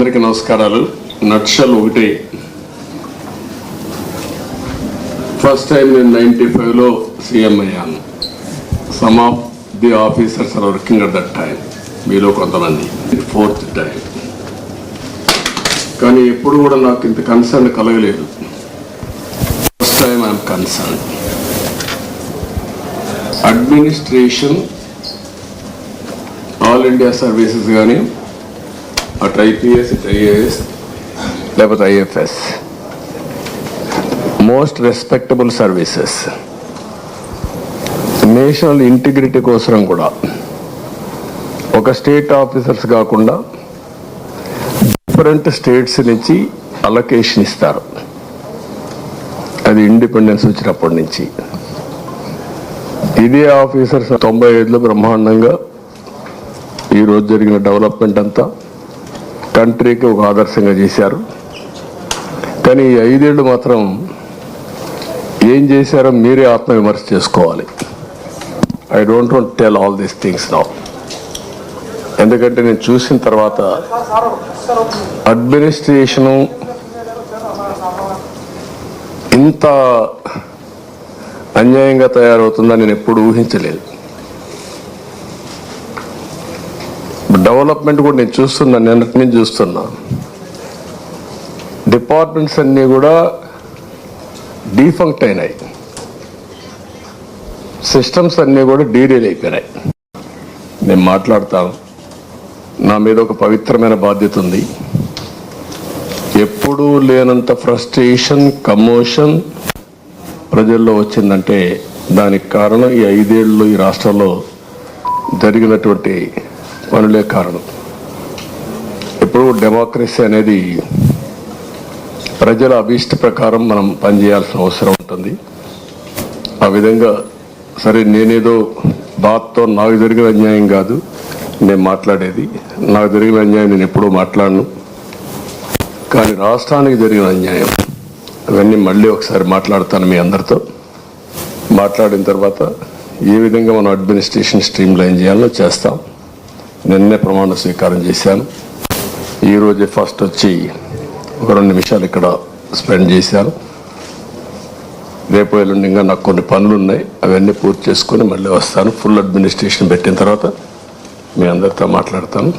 అందరికీ నమస్కారాలు. నట్షల్ ఒకటి, ఫస్ట్ టైం నేను 95లో సీఎం అయ్యాను. Some of the officers are working at that time, మీలో కొంతమంది. 4th టైం, కానీ ఎప్పుడు కూడా నాకు ఇంత కన్సర్న్ కలగలేదు. First time I'm concern. Administration, all India services కానీ, అటు ఐపీఎస్, ఇటు ఐఏఎస్, లేకపోతే IFS, most respectable services. National integrity కోసం కూడా ఒక స్టేట్ ఆఫీసర్స్ కాకుండా డిఫరెంట్ స్టేట్స్ నుంచి అలొకేషన్ ఇస్తారు. అది ఇండిపెండెన్స్ వచ్చినప్పటి నుంచి. ఇదే ఆఫీసర్స్ 95లో బ్రహ్మాండంగా ఈరోజు జరిగిన డెవలప్మెంట్ అంతా కంట్రీకి ఒక ఆదర్శంగా చేశారు. కానీ ఈ 5 ఏళ్ళు మాత్రం ఏం చేశారో మీరే ఆత్మవిమర్శ చేసుకోవాలి. I don't want tell all these things now. ఎందుకంటే నేను చూసిన తర్వాత అడ్మినిస్ట్రేషను ఇంత అన్యాయంగా తయారవుతుందని నేను ఎప్పుడు ఊహించలేదు. డెవలప్మెంట్ కూడా నేను చూస్తున్నా, నిన్నటి నుంచి చూస్తున్నా. డిపార్ట్మెంట్స్ అన్నీ కూడా డీఫంక్ట్ అయినాయి, సిస్టమ్స్ అన్నీ కూడా డీరేల్ అయిపోయినాయి. నేను మాట్లాడతాను, నా మీద ఒక పవిత్రమైన బాధ్యత ఉంది. ఎప్పుడూ లేనంత ఫ్రస్ట్రేషన్, కమోషన్ ప్రజల్లో వచ్చిందంటే దానికి కారణం ఈ 5 ఏళ్ళు ఈ రాష్ట్రంలో జరిగినటువంటి పనులే కారణం. ఇప్పుడు డెమోక్రసీ అనేది ప్రజల అభీష్ట ప్రకారం మనం పనిచేయాల్సిన అవసరం ఉంటుంది. ఆ విధంగా సరే, నేనేదో బాధతో నాకు జరిగిన అన్యాయం కాదు నేను మాట్లాడేది. నాకు జరిగిన అన్యాయం నేను ఎప్పుడూ మాట్లాడను. కానీ రాష్ట్రానికి జరిగిన అన్యాయం అవన్నీ మళ్ళీ ఒకసారి మాట్లాడతాను మీ అందరితో. మాట్లాడిన తర్వాత ఏ విధంగా మనం అడ్మినిస్ట్రేషన్ స్ట్రీమ్ లైన్ చేయాలో చేస్తాం. నిన్నే ప్రమాణ స్వీకారం చేశాను. ఈరోజే ఫస్ట్ వచ్చి ఒక 2 నిమిషాలు ఇక్కడ స్పెండ్ చేశాను. రేపు ఎల్లుండి ఇంకా నాకు కొన్ని పనులు ఉన్నాయి, అవన్నీ పూర్తి చేసుకొని మళ్ళీ వస్తాను. ఫుల్ అడ్మినిస్ట్రేషన్ పెట్టిన తర్వాత మీ అందరితో మాట్లాడతాను.